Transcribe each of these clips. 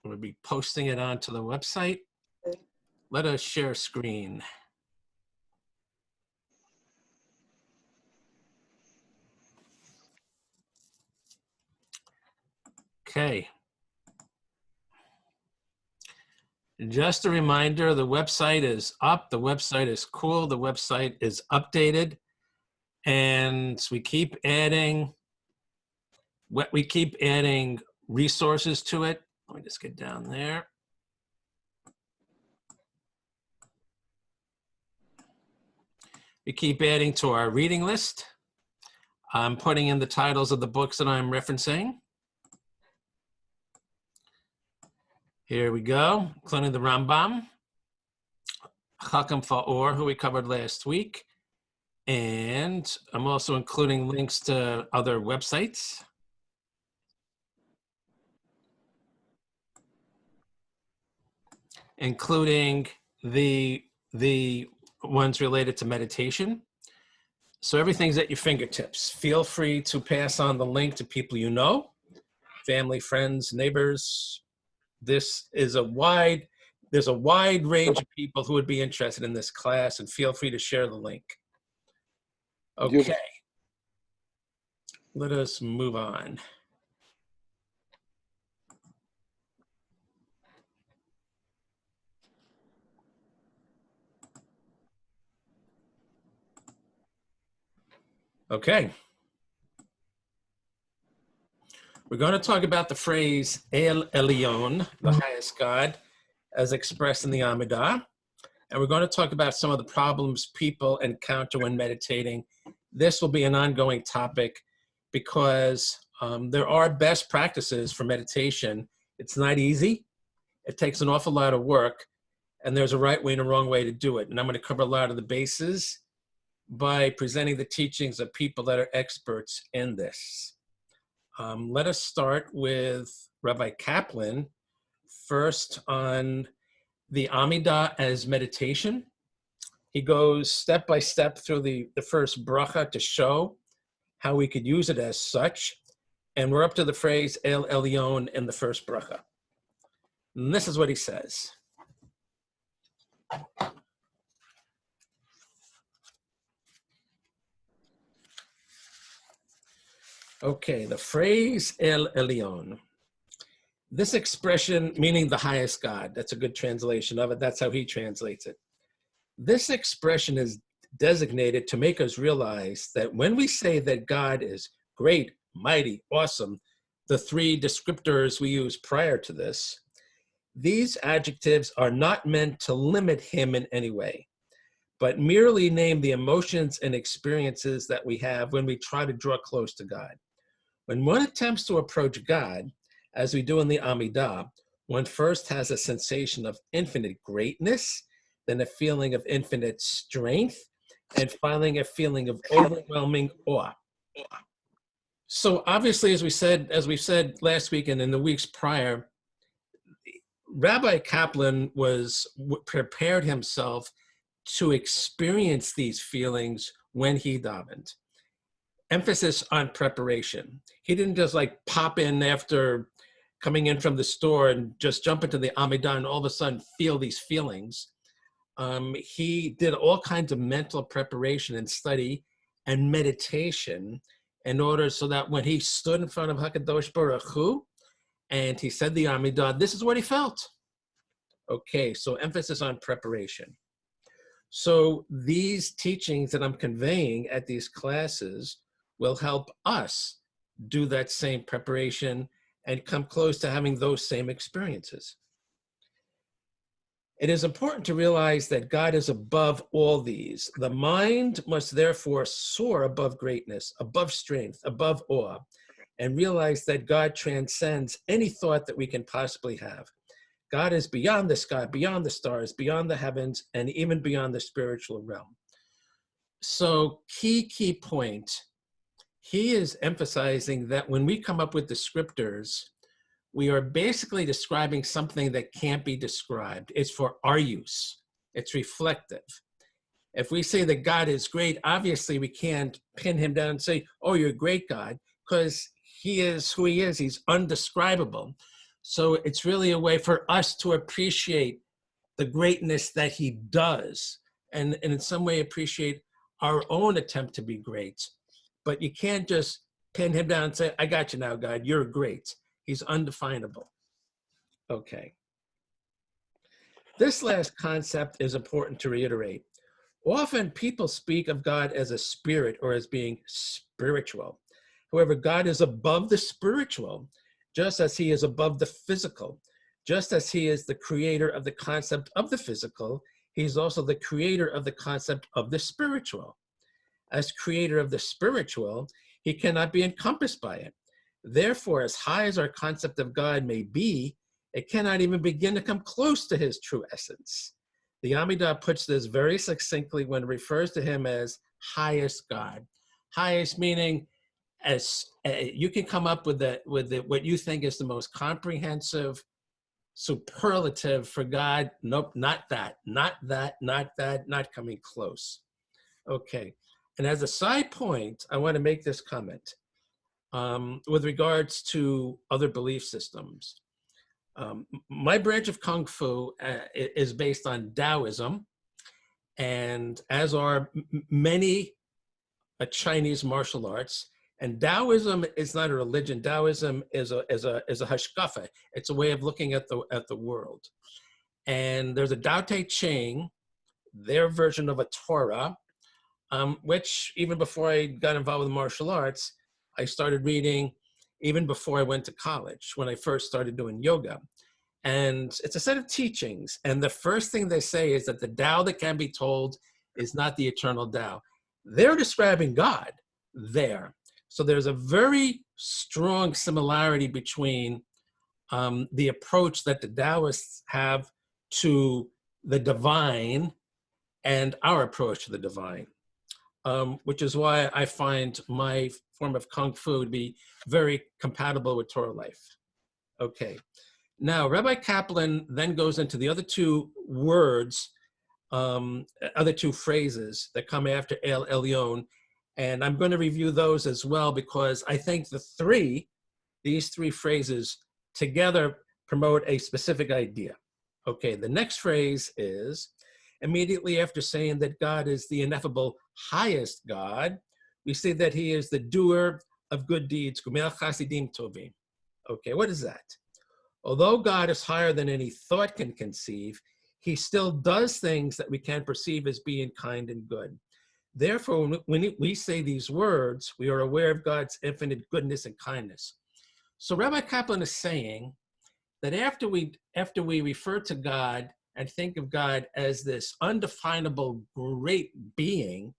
We'll be posting it onto the website. Let us share screen. Okay. Just a reminder, the website is up, the website is cool, the website is updated, and we keep adding resources to it. Let me just get down there. We keep adding to our reading list. I'm putting in the titles of the books that I'm referencing. Here we go, including the Rambam, Chakam Fa'or, who we covered last week. And I'm also including links to other websites. Including the ones related to meditation. So everything's at your fingertips. Feel free to pass on the link to people you know, family, friends, neighbors. There's a wide range of people who would be interested in this class, and feel free to share the link. Okay, let us move on. Okay. We're going to talk about the phrase El Elyon, the highest God, as expressed in the Amidah. And we're going to talk about some of the problems people encounter when meditating. This will be an ongoing topic because there are best practices for meditation. It's not easy. It takes an awful lot of work, and there's a right way and a wrong way to do it. And I'm going to cover a lot of the bases by presenting the teachings of people that are experts in this. Let us start with Rabbi Kaplan, first on the Amidah as meditation. He goes step by step through the first bracha to show how we could use it as such. And we're up to the phrase El Elyon in the first bracha. And this is what he says. Okay, the phrase El Elyon. This expression, meaning the highest God, that's a good translation of it. That's how he translates it. This expression is designated to make us realize that when we say that God is great, mighty, awesome, the three descriptors we used prior to this, these adjectives are not meant to limit him in any way, but merely name the emotions and experiences that we have when we try to draw close to God. When one attempts to approach God, as we do in the Amidah, one first has a sensation of infinite greatness, then a feeling of infinite strength, and finally a feeling of overwhelming awe. So obviously, as we said last week and in the weeks prior, Rabbi Kaplan prepared himself to experience these feelings when he davened. Emphasis on preparation. He didn't just like pop in after coming in from the store and just jump into the Amidah and all of a sudden feel these feelings. He did all kinds of mental preparation and study and meditation in order so that when he stood in front of HaKadosh Baruch Hu and he said the Amidah, this is what he felt. Okay, so emphasis on preparation. So these teachings that I'm conveying at these classes will help us do that same preparation and come close to having those same experiences. It is important to realize that God is above all these. The mind must therefore soar above greatness, above strength, above awe, and realize that God transcends any thought that we can possibly have. God is beyond the sky, beyond the stars, beyond the heavens, and even beyond the spiritual realm. So key point, he is emphasizing that when we come up with descriptors, we are basically describing something that can't be described. It's for our use. It's reflective. If we say that God is great, obviously we can't pin him down and say, oh, you're a great God, because he is who he is. He's undescribable. So it's really a way for us to appreciate the greatness that he does, and in some way appreciate our own attempt to be great. But you can't just pin him down and say, I got you now, God, you're great. He's undefinable. Okay. This last concept is important to reiterate. Often people speak of God as a spirit or as being spiritual. However, God is above the spiritual, just as he is above the physical. Just as he is the creator of the concept of the physical, he's also the creator of the concept of the spiritual. As creator of the spiritual, he cannot be encompassed by it. Therefore, as high as our concept of God may be, it cannot even begin to come close to his true essence. The Amidah puts this very succinctly when it refers to him as highest God. Highest meaning as you can come up with what you think is the most comprehensive superlative for God. Nope, not that, not that, not that, not coming close. Okay, and as a side point, I want to make this comment with regards to other belief systems. My branch of Kung Fu is based on Taoism, and as are many Chinese martial arts. And Taoism is not a religion. Taoism is a hashkafa. It's a way of looking at the world. And there's a Tao Te Ching, their version of a Torah, which even before I got involved with martial arts, I started reading even before I went to college, when I first started doing yoga. And it's a set of teachings. And the first thing they say is that the Tao that can be told is not the eternal Tao. They're describing God there. So there's a very strong similarity between the approach that the Taoists have to the divine and our approach to the divine, which is why I find my form of Kung Fu to be very compatible with Torah life. Okay. Now, Rabbi Kaplan then goes into the other two words, other two phrases that come after El Elyon, and I'm going to review those as well because I think these three phrases together promote a specific idea. Okay, the next phrase is, immediately after saying that God is the ineffable highest God, we say that he is the doer of good deeds. Okay, what is that? Although God is higher than any thought can conceive, he still does things that we can perceive as being kind and good. Therefore, when we say these words, we are aware of God's infinite goodness and kindness. So Rabbi Kaplan is saying that after we refer to God and think of God as this undefinable great being,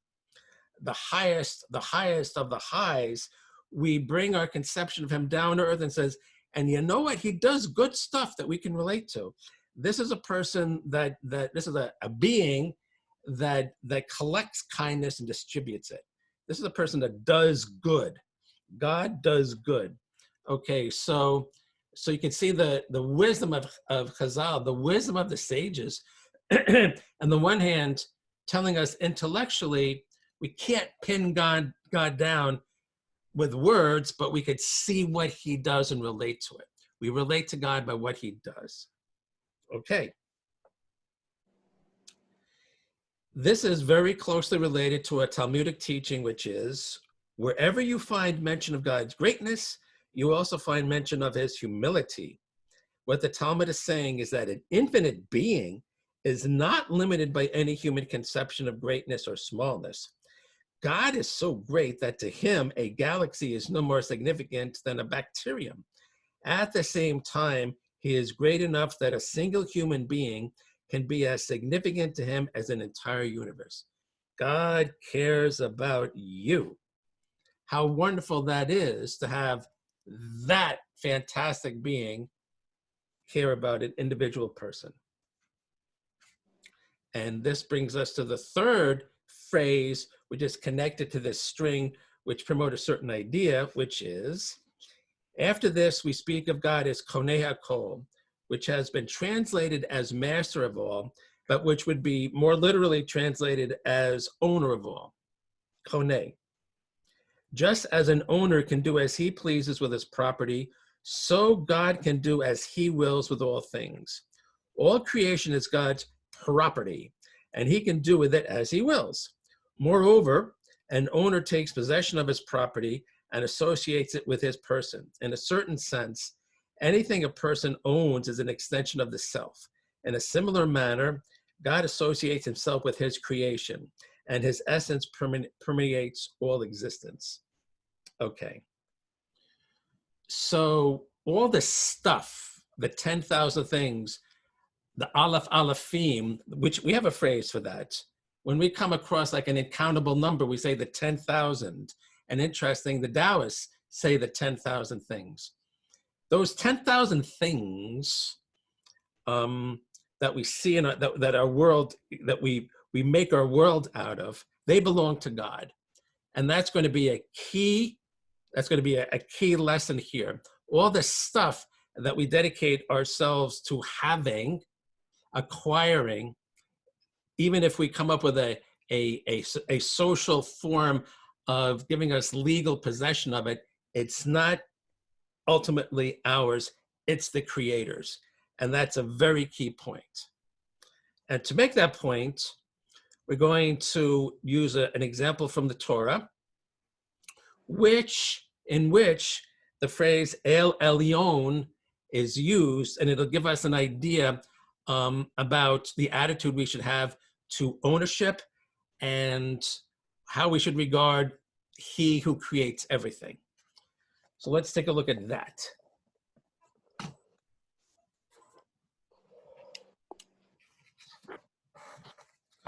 the highest of the highs, we bring our conception of him down to earth and says, and you know what? He does good stuff that we can relate to. This is a person this is a being that collects kindness and distributes it. This is a person that does good. God does good. Okay, so you can see the wisdom of Chazal, the wisdom of the sages. On the one hand, telling us intellectually, we can't pin God down with words, but we could see what he does and relate to it. We relate to God by what he does. Okay. This is very closely related to a Talmudic teaching, which is, wherever you find mention of God's greatness, you also find mention of his humility. What the Talmud is saying is that an infinite being is not limited by any human conception of greatness or smallness. God is so great that to him, a galaxy is no more significant than a bacterium. At the same time, he is great enough that a single human being can be as significant to him as an entire universe. God cares about you. How wonderful that is to have that fantastic being care about an individual person. And this brings us to the third phrase, which is connected to this string, which promote a certain idea, which is, after this, we speak of God as Konei HaKol, which has been translated as master of all, but which would be more literally translated as owner of all, Konei. Just as an owner can do as he pleases with his property, so God can do as he wills with all things. All creation is God's property, and he can do with it as he wills. Moreover, an owner takes possession of his property and associates it with his person. In a certain sense, anything a person owns is an extension of the self. In a similar manner, God associates himself with his creation, and his essence permeates all existence. Okay. So all the stuff, the 10,000 things, the Aleph Alephim, which we have a phrase for that. When we come across like an incountable number, we say the 10,000. And interesting, the Taoists say the 10,000 things. Those 10,000 things that we see in that our world, that we make our world out of, they belong to God. And that's going to be a key, a key lesson here. All the stuff that we dedicate ourselves to having, acquiring, even if we come up with a social form of giving us legal possession of it, it's not ultimately ours, it's the Creator's. And that's a very key point. And to make that point, we're going to use an example from the Torah, in which the phrase El Elyon is used, and it'll give us an idea about the attitude we should have to ownership and how we should regard he who creates everything. So let's take a look at that.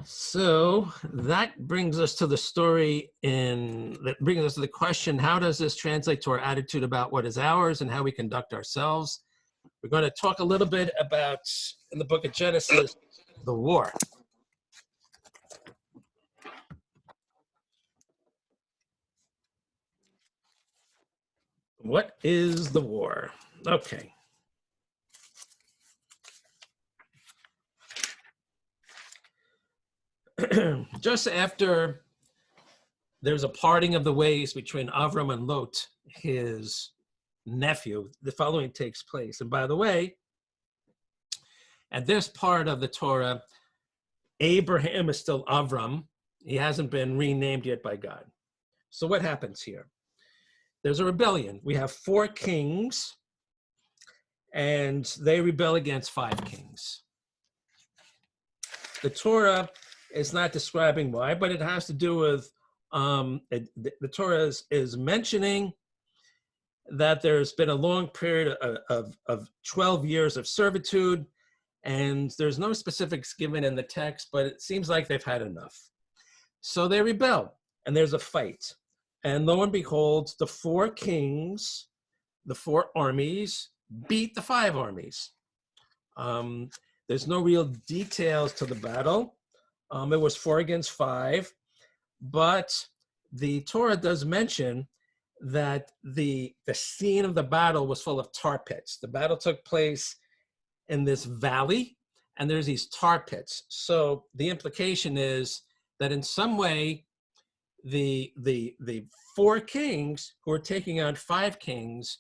So that brings us to the story that brings us to the question, how does this translate to our attitude about what is ours and how we conduct ourselves? We're going to talk a little bit about, in the book of Genesis, the war. What is the war? Okay. Just after there's a parting of the ways between Avram and Lot, his nephew, the following takes place. And by the way, at this part of the Torah, Abraham is still Avram. He hasn't been renamed yet by God. So what happens here? There's a rebellion. We have 4 kings, and they rebel against 5 kings. The Torah is not describing why, but it has to do with, the Torah is mentioning that there's been a long period of 12 years of servitude, and there's no specifics given in the text, but it seems like they've had enough. So they rebel, and there's a fight. And lo and behold, the 4 kings, the 4 armies, beat the 5 armies. There's no real details to the battle. It was 4 against 5, but the Torah does mention that the scene of the battle was full of tar pits. The battle took place in this valley, and there's these tar pits. So the implication is that in some way, the 4 kings who were taking on 5 kings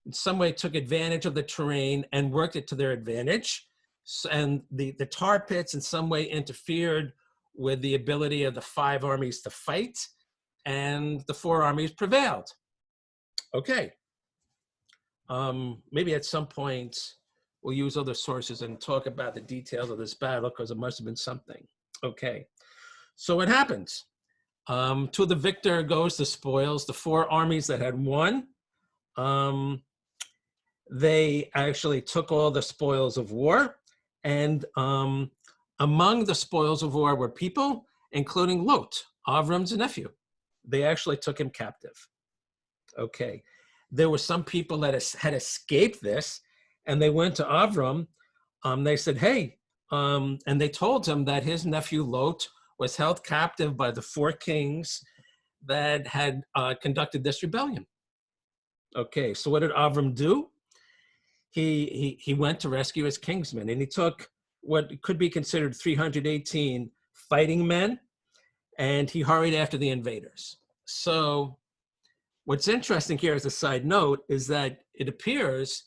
in some way took advantage of the terrain and worked it to their advantage. And the tar pits in some way interfered with the ability of the 5 armies to fight, and the 4 armies prevailed. Okay. Maybe at some point we'll use other sources and talk about the details of this battle, because it must have been something. Okay. So what happens? To the victor goes the spoils. The 4 armies that had won, they actually took all the spoils of war. And among the spoils of war were people, including Lot, Avram's nephew. They actually took him captive. Okay. There were some people that had escaped this, and they went to Avram. They said, hey, and they told him that his nephew Lot was held captive by the 4 kings that had conducted this rebellion. Okay, so what did Avram do? He went to rescue his kingsmen, and he took what could be considered 318 fighting men, and he hurried after the invaders. So what's interesting here as a side note is that it appears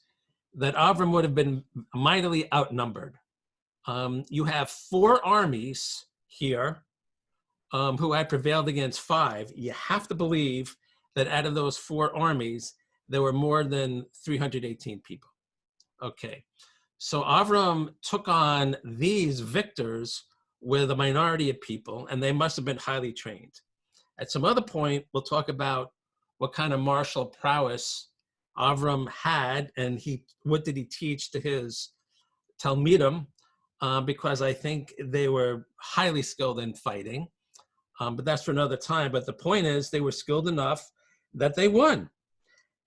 that Avram would have been mightily outnumbered. You have 4 armies here who had prevailed against 5. You have to believe that out of those 4 armies, there were more than 318 people. Okay, so Avram took on these victors with a minority of people, and they must have been highly trained. At some other point, we'll talk about what kind of martial prowess Avram had, and what did he teach to his Talmidim, because I think they were highly skilled in fighting, but that's for another time. But the point is, they were skilled enough that they won.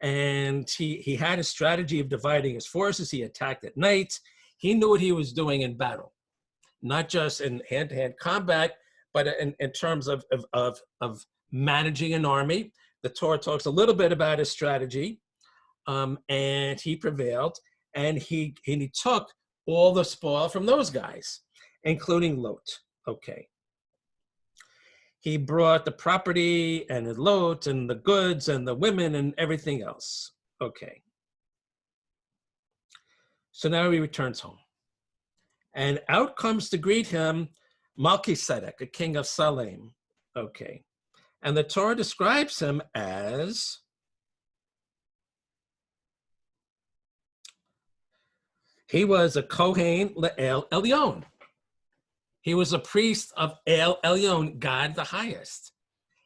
And he had a strategy of dividing his forces. He attacked at night. He knew what he was doing in battle, not just in hand-to-hand combat, but in terms of managing an army. The Torah talks a little bit about his strategy, and he prevailed, and he took all the spoil from those guys, including Lot. Okay. He brought the property and the Lot and the goods and the women and everything else. Okay. So now he returns home. And out comes to greet him Melchizedek, a king of Salem. Okay. And the Torah describes him as he was a Kohen Le'el Elyon. He was a priest of El Elyon, God the highest.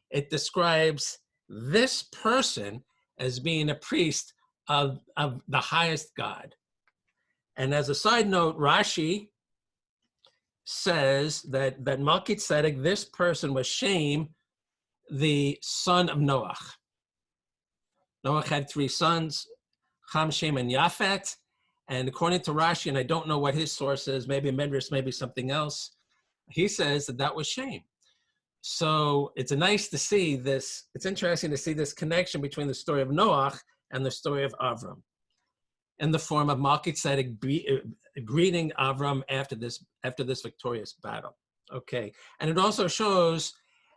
It describes this person as being a priest of the highest God. And as a side note, Rashi says that Melchizedek, this person was Shem, the son of Noach. Noach had 3 sons, Ham, Shem, and Yafet. And according to Rashi, and I don't know what his source is, maybe Medrash, maybe something else, he says that was Shem. So it's nice to see this. It's interesting to see this connection between the story of Noach and the story of Avram, in the form of Melchizedek greeting Avram after this victorious battle. Okay, and it also shows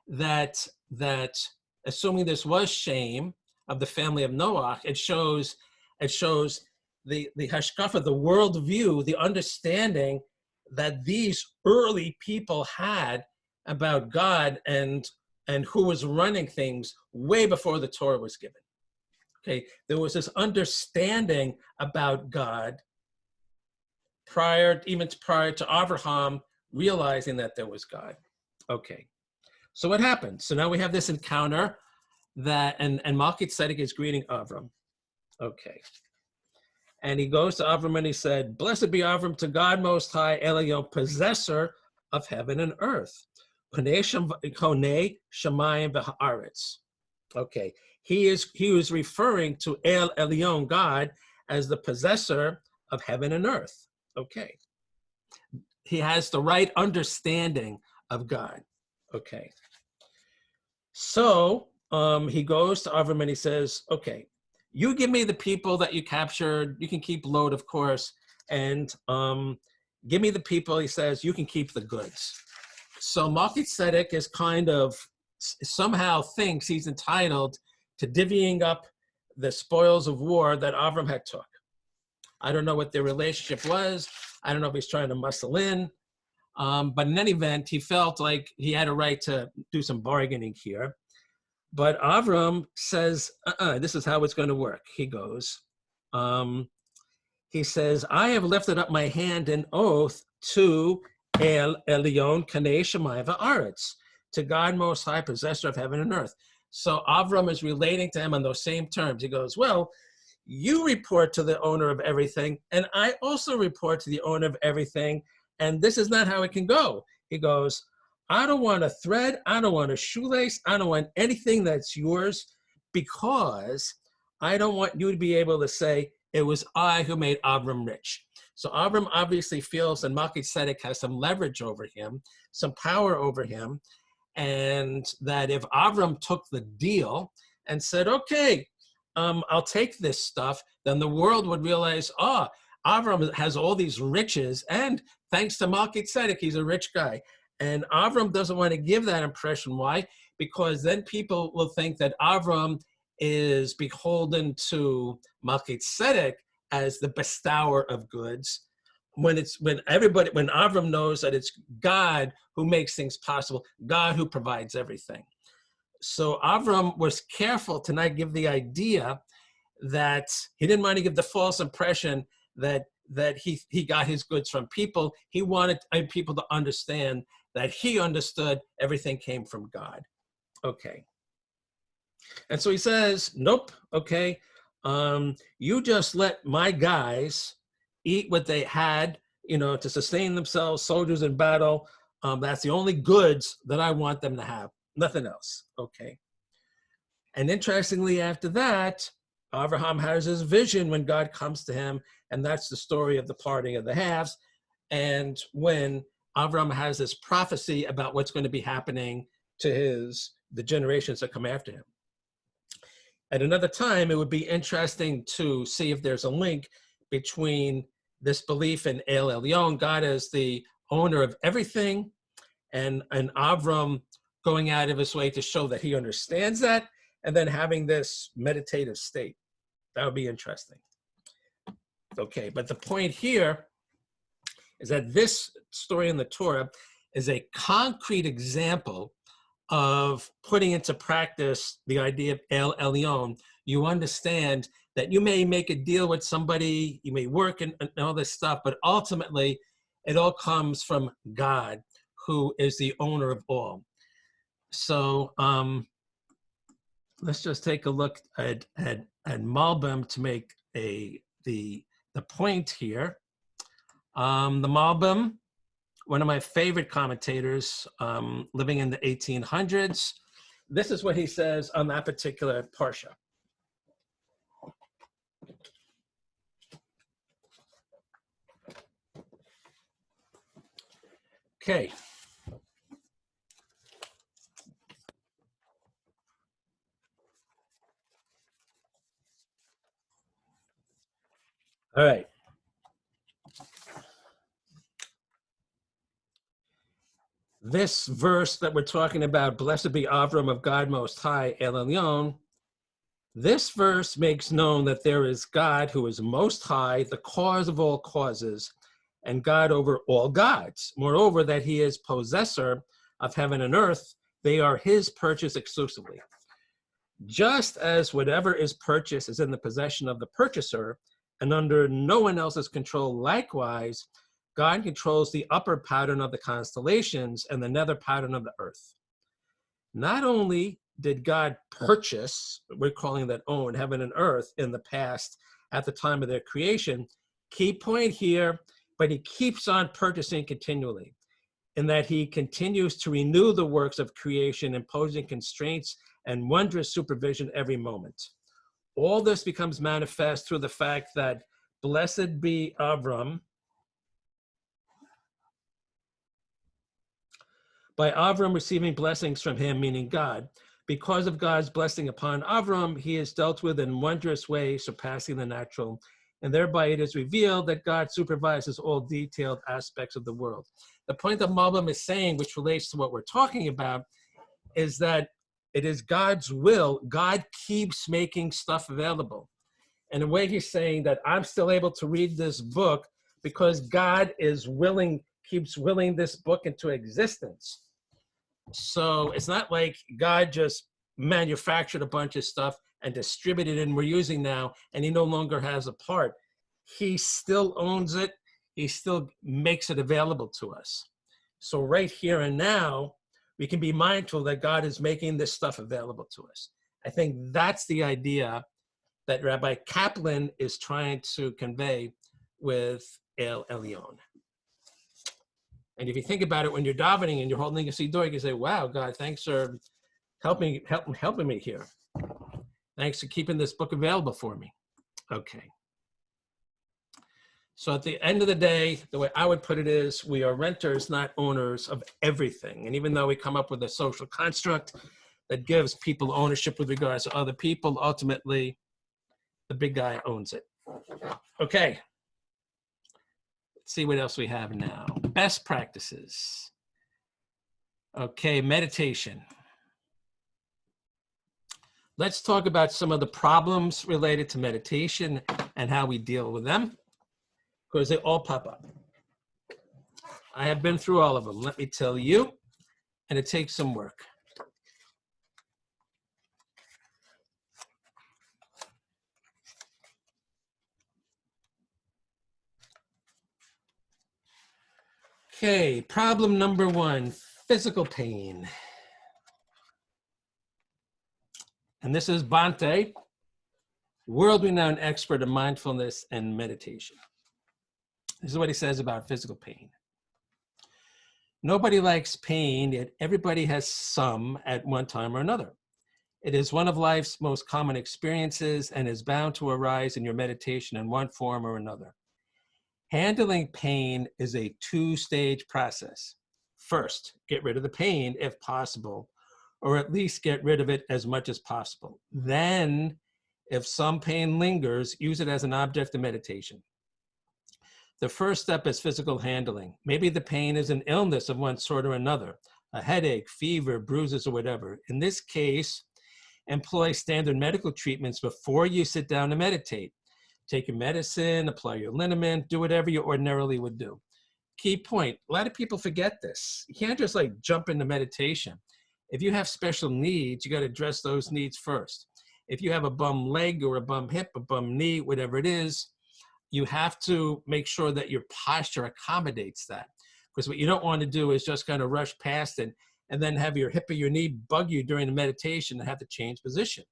that assuming this was Shem of the family of Noach, it shows the hashkafa, the worldview, the understanding that these early people had about God and who was running things way before the Torah was given. Okay, there was this understanding about God even prior to Abraham realizing that there was God. Okay, so what happened? So now we have this encounter and Melchizedek is greeting Avram. Okay. And he goes to Avram and he said, "Blessed be Avram to God Most High, Elyon, possessor of heaven and earth. Konei Shemayim v'haaretz." Okay, he was referring to El Elyon, God, as the possessor of heaven and earth. Okay, he has the right understanding of God. Okay, so he goes to Avram and he says, "Okay, you give me the people that you captured. You can keep Lot, of course, and give me the people," he says, "you can keep the goods." So Melchizedek is kind of somehow thinks he's entitled to divvying up the spoils of war that Avram had took. I don't know what their relationship was. I don't know if he's trying to muscle in, but in any event, he felt like he had a right to do some bargaining here. But Avram says, this is how it's going to work. He goes, he says, "I have lifted up my hand in oath to El Elyon Konei Shemayim v'haaretz, to God Most High, possessor of heaven and earth." So Avram is relating to him on those same terms. He goes, "Well, you report to the owner of everything, and I also report to the owner of everything, and this is not how it can go." He goes, "I don't want a thread, I don't want a shoelace, I don't want anything that's yours, because I don't want you to be able to say, it was I who made Avram rich." So Avram obviously feels that Melchizedek has some leverage over him, some power over him, and that if Avram took the deal and said, "Okay, I'll take this stuff," then the world would realize, Avram has all these riches, and thanks to Melchizedek, he's a rich guy. And Avram doesn't want to give that impression. Why? Because then people will think that Avram is beholden to Melchizedek as the bestower of goods, when Avram knows that it's God who makes things possible, God who provides everything. So Avram was careful to not give the idea that he didn't want to give the false impression that he got his goods from people. He wanted people to understand that he understood everything came from God. Okay. And so he says, nope, okay, you just let my guys eat what they had, to sustain themselves, soldiers in battle. That's the only goods that I want them to have, nothing else, okay. And interestingly, after that, Abraham has his vision when God comes to him, and that's the story of the parting of the halves. And when Abraham has this prophecy about what's going to be happening to the generations that come after him. At another time, it would be interesting to see if there's a link between this belief in El Elyon, God as the owner of everything, and Avram going out of his way to show that he understands that, and then having this meditative state. That would be interesting. Okay, but the point here is that this story in the Torah is a concrete example of putting into practice the idea of El Elyon. You understand that you may make a deal with somebody, you may work and all this stuff, but ultimately it all comes from God, who is the owner of all. So let's just take a look at Malbim to make the point here. The Malbim, one of my favorite commentators, living in the 1800s. This is what he says on that particular parsha. Okay. All right. This verse that we're talking about, blessed be Avram of God Most High, El Elyon, this verse makes known that there is God who is Most High, the cause of all causes, and God over all gods. Moreover, that he is possessor of heaven and earth, they are his purchase exclusively. Just as whatever is purchased is in the possession of the purchaser and under no one else's control, likewise, God controls the upper pattern of the constellations and the nether pattern of the earth. Not only did God purchase, we're calling that own, heaven and earth in the past at the time of their creation, key point here, but he keeps on purchasing continually, in that he continues to renew the works of creation, imposing constraints and wondrous supervision every moment. All this becomes manifest through the fact that blessed be Avram, by Avram receiving blessings from him, meaning God. Because of God's blessing upon Avram, he is dealt with in wondrous ways, surpassing the natural, and thereby it is revealed that God supervises all detailed aspects of the world. The point that Malbim is saying, which relates to what we're talking about, is that it is God's will. God keeps making stuff available. And the way he's saying that I'm still able to read this book because God is willing, keeps willing this book into existence. So it's not like God just manufactured a bunch of stuff and distributed it and we're using now, and he no longer has a part. He still owns it. He still makes it available to us. So right here and now, we can be mindful that God is making this stuff available to us. I think that's the idea that Rabbi Kaplan is trying to convey with El Elyon. And if you think about it, when you're davening and you're holding a siddur, you can say, wow, God, thanks for helping me here. Thanks for keeping this book available for me. Okay. So at the end of the day, the way I would put it is, we are renters, not owners of everything. And even though we come up with a social construct that gives people ownership with regards to other people, ultimately, the big guy owns it. Okay. Let's see what else we have now. Best practices. Okay, meditation. let's talk about some of the problems related to meditation and how we deal with them, because they all pop up. I have been through all of them, let me tell you, and it takes some work. Okay, problem number one, physical pain. And this is Bhante, world-renowned expert in mindfulness and meditation. This is what he says about physical pain. Nobody likes pain, yet everybody has some at one time or another. It is one of life's most common experiences and is bound to arise in your meditation in one form or another. Handling pain is a two-stage process. First, get rid of the pain if possible, or at least get rid of it as much as possible. Then, if some pain lingers, use it as an object of meditation. The first step is physical handling. Maybe the pain is an illness of one sort or another, a headache, fever, bruises, or whatever. In this case, employ standard medical treatments before you sit down to meditate. Take your medicine, apply your liniment, do whatever you ordinarily would do. Key point, a lot of people forget this. You can't just like jump into meditation. If you have special needs, you got to address those needs first. If you have a bum leg or a bum hip, a bum knee, whatever it is, you have to make sure that your posture accommodates that. Because what you don't want to do is just kind of rush past it and then have your hip or your knee bug you during the meditation and have to change position.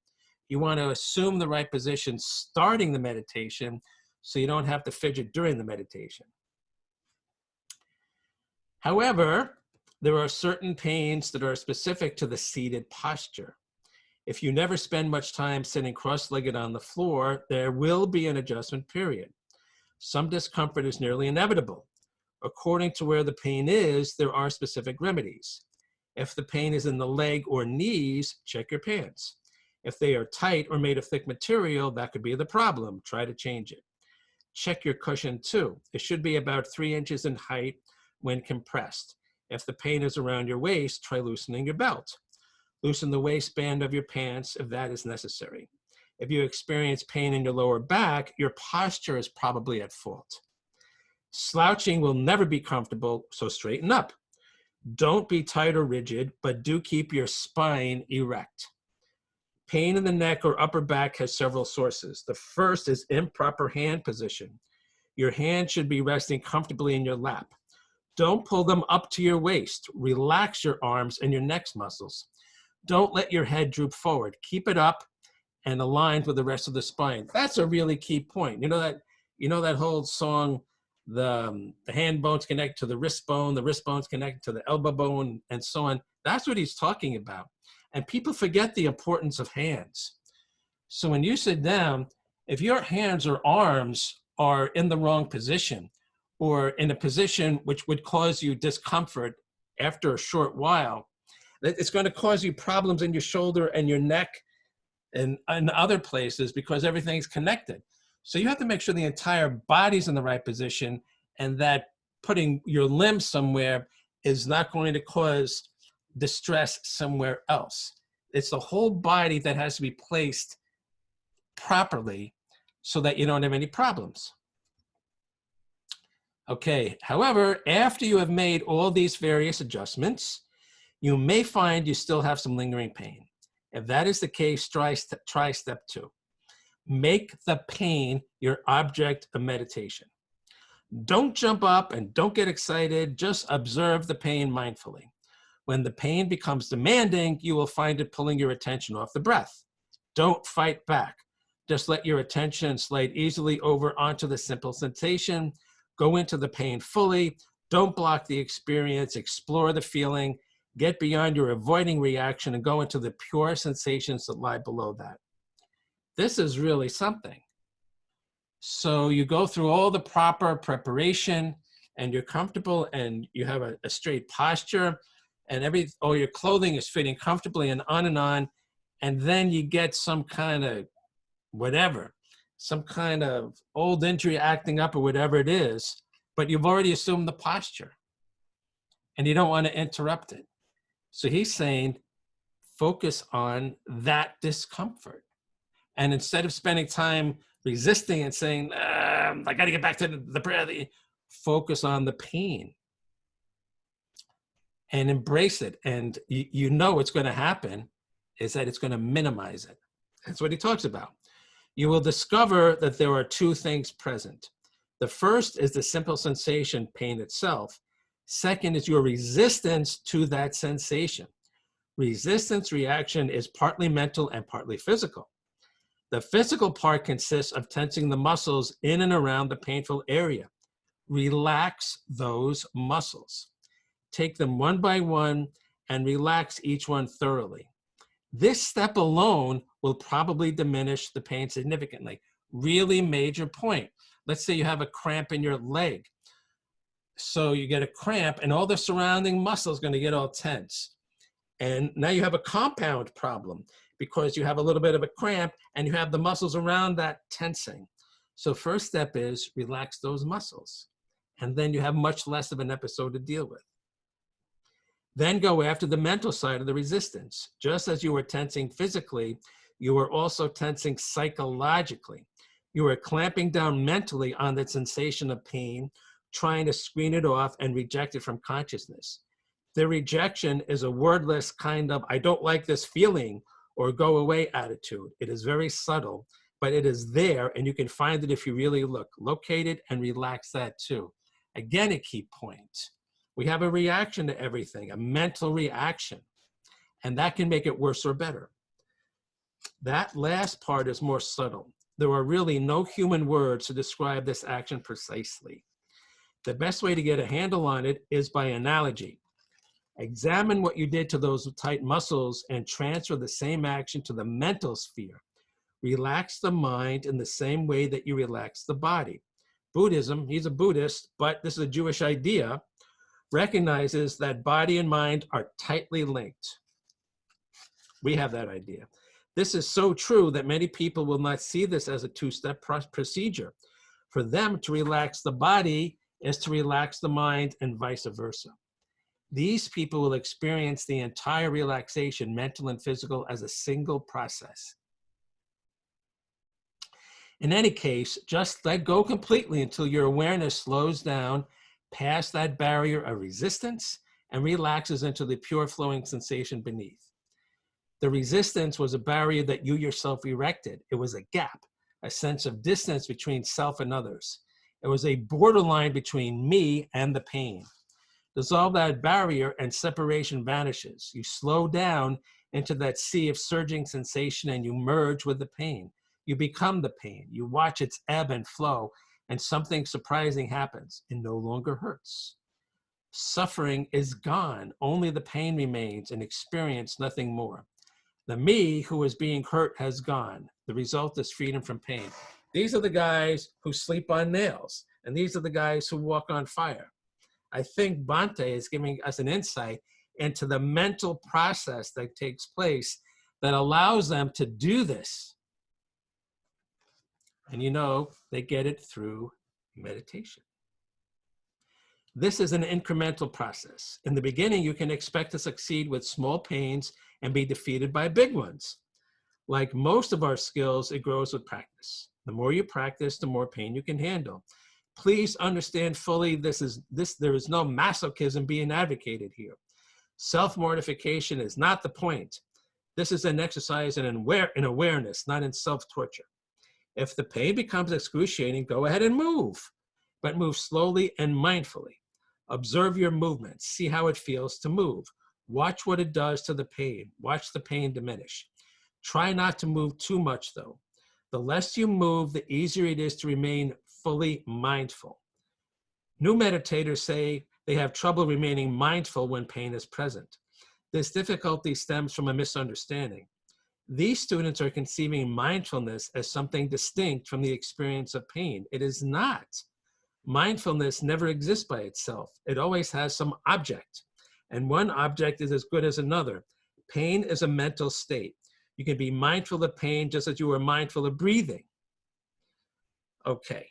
You want to assume the right position starting the meditation so you don't have to fidget during the meditation. However, there are certain pains that are specific to the seated posture. If you never spend much time sitting cross-legged on the floor, there will be an adjustment period. Some discomfort is nearly inevitable. According to where the pain is, there are specific remedies. If the pain is in the leg or knees, check your pants. If they are tight or made of thick material, that could be the problem. Try to change it. Check your cushion too. It should be about 3 inches in height when compressed. If the pain is around your waist, try loosening your belt. Loosen the waistband of your pants if that is necessary. If you experience pain in your lower back, your posture is probably at fault. Slouching will never be comfortable, so straighten up. Don't be tight or rigid, but do keep your spine erect. Pain in the neck or upper back has several sources. The first is improper hand position. Your hand should be resting comfortably in your lap. Don't pull them up to your waist. Relax your arms and your neck muscles. Don't let your head droop forward. Keep it up and aligned with the rest of the spine. That's a really key point. You know that whole song, the hand bones connect to the wrist bones connect to the elbow bone, and so on. That's what he's talking about. And people forget the importance of hands. So when you sit down, if your hands or arms are in the wrong position, or in a position which would cause you discomfort after a short while, it's going to cause you problems in your shoulder and your neck and other places because everything's connected. So you have to make sure the entire body's in the right position and that putting your limbs somewhere is not going to cause distress somewhere else. It's the whole body that has to be placed properly so that you don't have any problems. Okay, however, after you have made all these various adjustments, you may find you still have some lingering pain. If that is the case, try step 2. Make the pain your object of meditation. Don't jump up and don't get excited, just observe the pain mindfully. When the pain becomes demanding, you will find it pulling your attention off the breath. Don't fight back. Just let your attention slide easily over onto the simple sensation. Go into the pain fully. Don't block the experience. Explore the feeling. Get beyond your avoiding reaction and go into the pure sensations that lie below that. This is really something. So you go through all the proper preparation and you're comfortable and you have a straight posture and all your clothing is fitting comfortably and on, and then you get some kind of whatever, some kind of old injury acting up or whatever it is, but you've already assumed the posture and you don't want to interrupt it. So he's saying, focus on that discomfort. And instead of spending time resisting and saying, I got to get back to the prayer, focus on the pain and embrace it. And you know what's going to happen is that it's going to minimize it. That's what he talks about. You will discover that there are two things present. The first is the simple sensation, pain itself. Second is your resistance to that sensation. Resistance reaction is partly mental and partly physical. The physical part consists of tensing the muscles in and around the painful area. Relax those muscles. Take them one by one and relax each one thoroughly. This step alone will probably diminish the pain significantly. Really major point. Let's say you have a cramp in your leg. So you get a cramp and all the surrounding muscles going to get all tense. And now you have a compound problem because you have a little bit of a cramp and you have the muscles around that tensing. So first step is relax those muscles. And then you have much less of an episode to deal with. Then go after the mental side of the resistance. Just as you were tensing physically, you were also tensing psychologically. You were clamping down mentally on the sensation of pain, trying to screen it off and reject it from consciousness. The rejection is a wordless kind of, I don't like this feeling, or go away attitude. It is very subtle, but it is there, and you can find it if you really look. Locate it and relax that too. Again, a key point. We have a reaction to everything, a mental reaction, and that can make it worse or better. That last part is more subtle. There are really no human words to describe this action precisely. The best way to get a handle on it is by analogy. Examine what you did to those tight muscles and transfer the same action to the mental sphere. Relax the mind in the same way that you relax the body. Buddhism, he's a Buddhist, but this is a Jewish idea, recognizes that body and mind are tightly linked. We have that idea. This is so true that many people will not see this as a two-step procedure. For them, to relax the body is to relax the mind and vice versa. These people will experience the entire relaxation, mental and physical, as a single process. In any case, just let go completely until your awareness slows down past that barrier of resistance and relaxes into the pure flowing sensation beneath. The resistance was a barrier that you yourself erected. It was a gap, a sense of distance between self and others. It was a borderline between me and the pain. Dissolve that barrier and separation vanishes. You slow down into that sea of surging sensation and you merge with the pain. You become the pain. You watch its ebb and flow, and something surprising happens. It no longer hurts. Suffering is gone. Only the pain remains, and experience nothing more. The me who is being hurt has gone. The result is freedom from pain. These are the guys who sleep on nails, and these are the guys who walk on fire. I think Bhante is giving us an insight into the mental process that takes place that allows them to do this. And you know, they get it through meditation. This is an incremental process. In the beginning, you can expect to succeed with small pains and be defeated by big ones. Like most of our skills, it grows with practice. The more you practice, the more pain you can handle. Please understand fully there is no masochism being advocated here. Self-mortification is not the point. This is an exercise in awareness, not in self-torture. If the pain becomes excruciating, go ahead and move, but move slowly and mindfully. Observe your movements, see how it feels to move. Watch what it does to the pain. Watch the pain diminish. Try not to move too much though. The less you move, the easier it is to remain fully mindful. New meditators say they have trouble remaining mindful when pain is present. This difficulty stems from a misunderstanding. These students are conceiving mindfulness as something distinct from the experience of pain. It is not. Mindfulness never exists by itself. It always has some object, and one object is as good as another. Pain is a mental state. You can be mindful of pain just as you are mindful of breathing. Okay.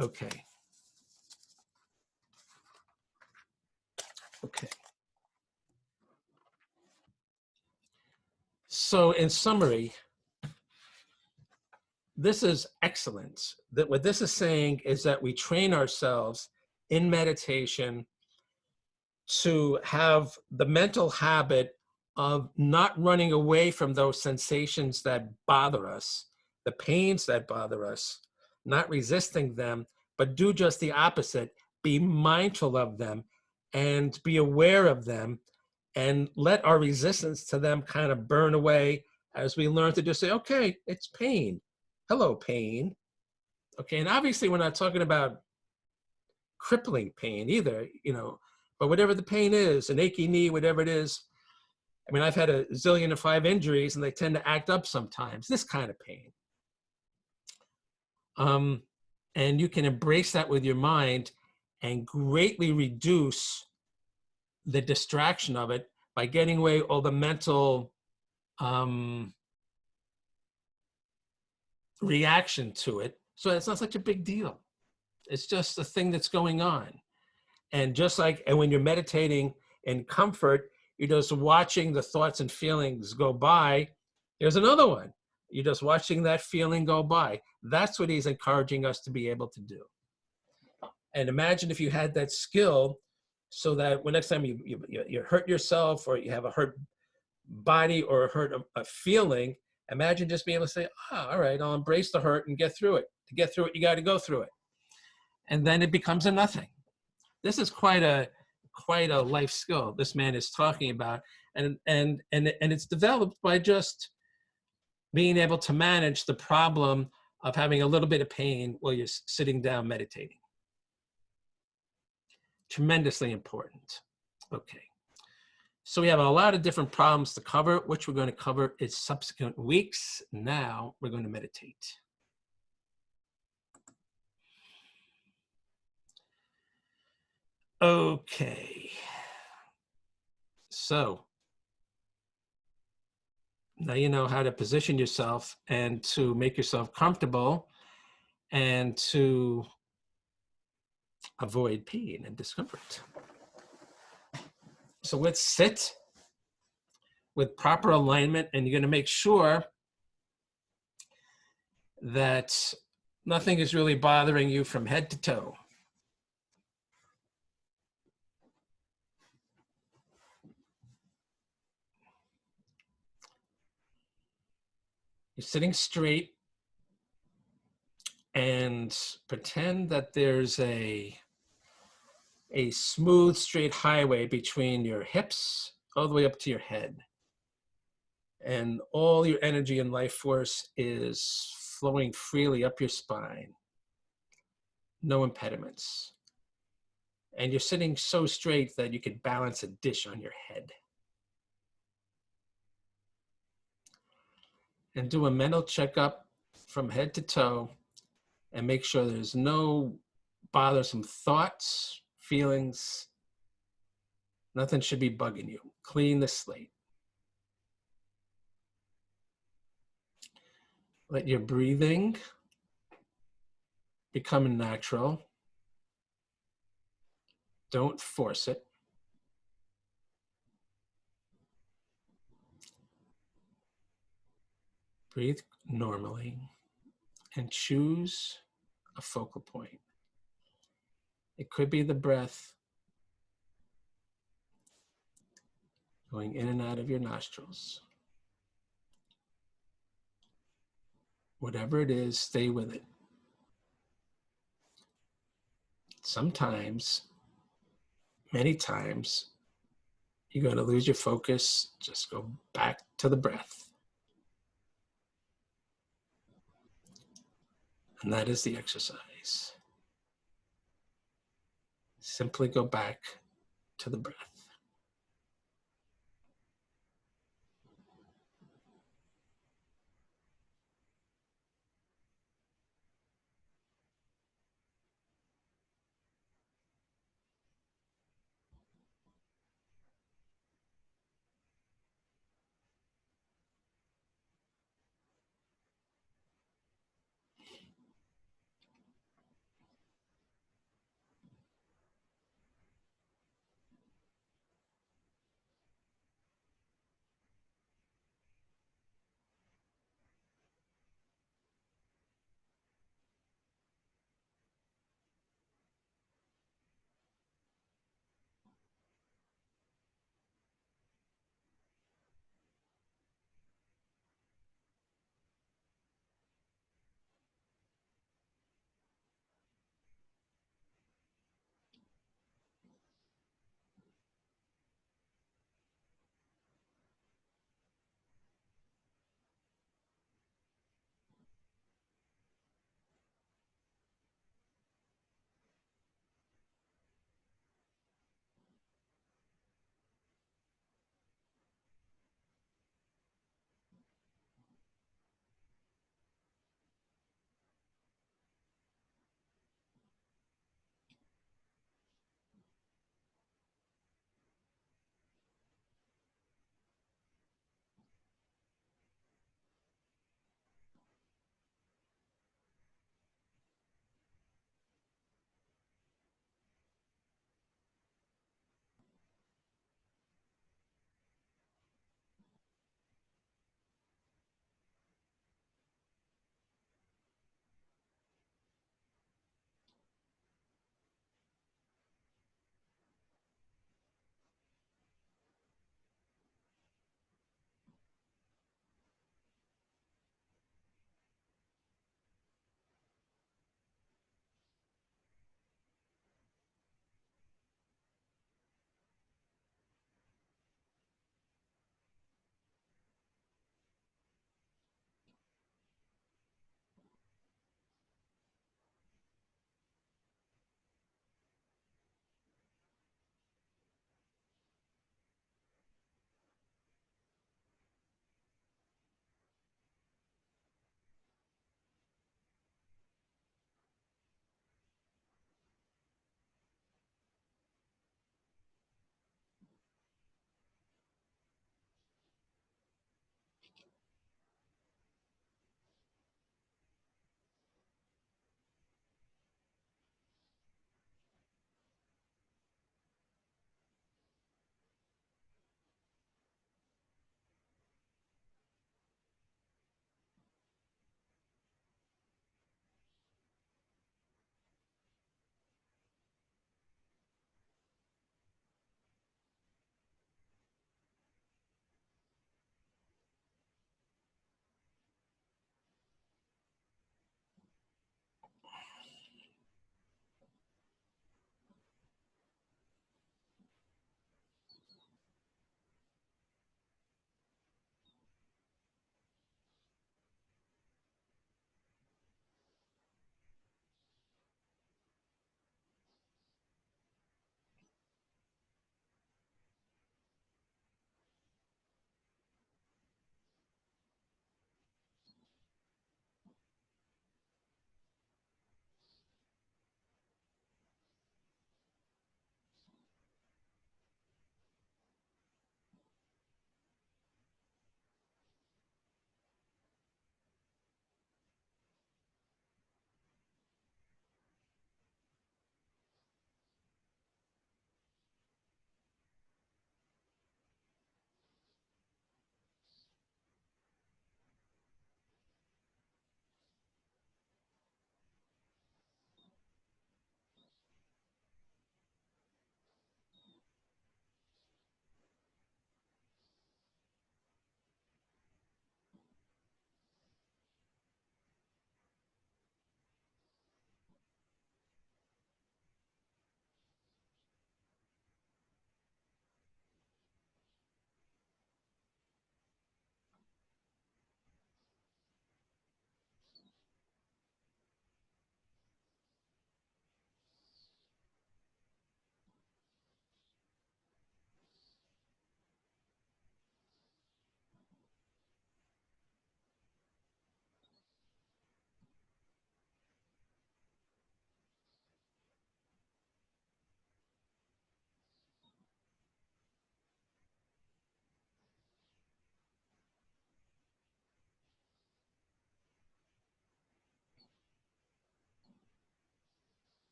Okay. Okay. So in summary, this is excellence. That what this is saying is that we train ourselves in meditation to have the mental habit of not running away from those sensations that bother us, the pains that bother us, not resisting them, but do just the opposite. Be mindful of them and be aware of them and let our resistance to them kind of burn away as we learn to just say, okay, it's pain. Hello, pain. Okay, and obviously we're not talking about crippling pain either, but whatever the pain is, an achy knee, whatever it is. I mean, I've had a zillion and 5 injuries and they tend to act up sometimes, this kind of pain. And you can embrace that with your mind and greatly reduce the distraction of it by getting away all the mental reaction to it. So it's not such a big deal. It's just a thing that's going on. And just like, and when you're meditating in comfort, you're just watching the thoughts and feelings go by. There's another one. You're just watching that feeling go by. That's what he's encouraging us to be able to do. And imagine if you had that skill so that when next time you hurt yourself or you have a hurt body or hurt a feeling, imagine just being able to say, all right, I'll embrace the hurt and get through it. To get through it, you got to go through it. And then it becomes a nothing. This is quite a life skill this man is talking about. And it's developed by just being able to manage the problem of having a little bit of pain while you're sitting down meditating. Tremendously important. Okay. So we have a lot of different problems to cover, which we're going to cover in subsequent weeks. Now we're going to meditate. Okay. So now you know how to position yourself and to make yourself comfortable and to avoid pain and discomfort. So let's sit with proper alignment, and you're going to make sure that nothing is really bothering you from head to toe. You're sitting straight and pretend that there's a smooth, straight highway between your hips all the way up to your head. And all your energy and life force is flowing freely up your spine. No impediments. And you're sitting so straight that you could balance a dish on your head. And do a mental checkup from head to toe and make sure there's no bothersome thoughts, feelings. Nothing should be bugging you. Clean the slate. Let your breathing become natural. Don't force it. Breathe normally and choose a focal point. It could be the breath going in and out of your nostrils. Whatever it is, stay with it. Sometimes, many times, you're going to lose your focus. Just go back to the breath. And that is the exercise. Simply go back to the breath.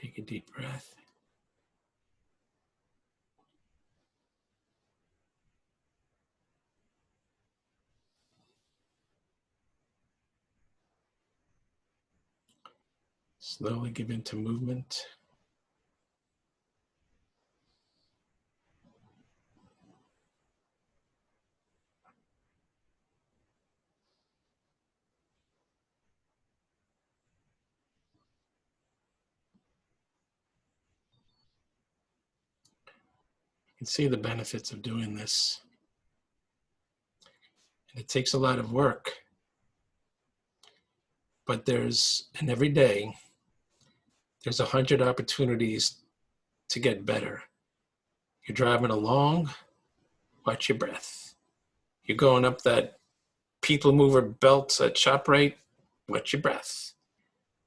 Take a deep breath. Slowly give into movement. You can see the benefits of doing this. And it takes a lot of work. But and every day, there's 100 opportunities to get better. You're driving along, watch your breath. You're going up that people mover belt at ShopRite, watch your breath.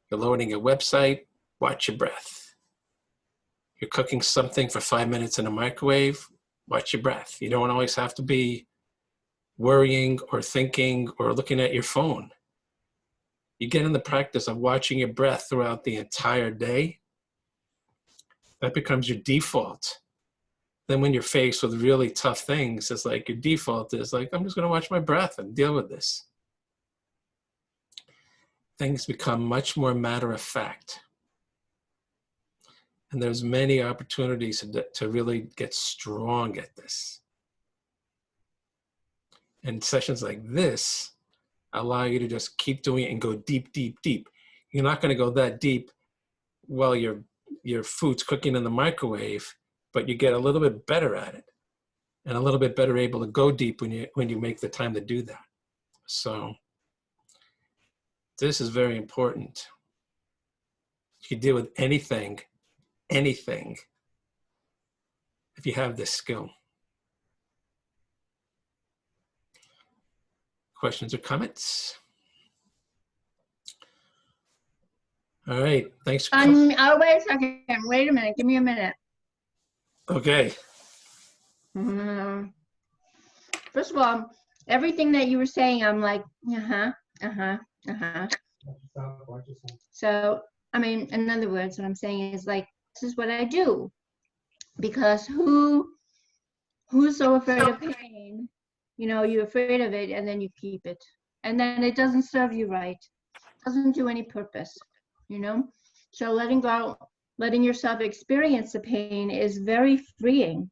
You're loading a website, watch your breath. You're cooking something for 5 minutes in a microwave, watch your breath. You don't always have to be worrying or thinking or looking at your phone. You get in the practice of watching your breath throughout the entire day. That becomes your default. Then when you're faced with really tough things, it's like your default is like, I'm just going to watch my breath and deal with this. Things become much more matter of fact. And there's many opportunities to really get strong at this. And sessions like this allow you to just keep doing it and go deep, deep, deep. You're not going to go that deep while your food's cooking in the microwave, but you get a little bit better at it and a little bit better able to go deep when you make the time to do that. So this is very important. You can deal with anything, if you have this skill. Questions or comments? All right, thanks. Oh, wait a second. Wait a minute. Give me a minute. Okay. First of all, everything that you were saying, I'm like, So, I mean, in other words, what I'm saying is like, this is what I do. Because who's so afraid of pain? You know, you're afraid of it and then you keep it. And then it doesn't serve you right. It doesn't do any purpose, you know? So letting yourself experience the pain is very freeing.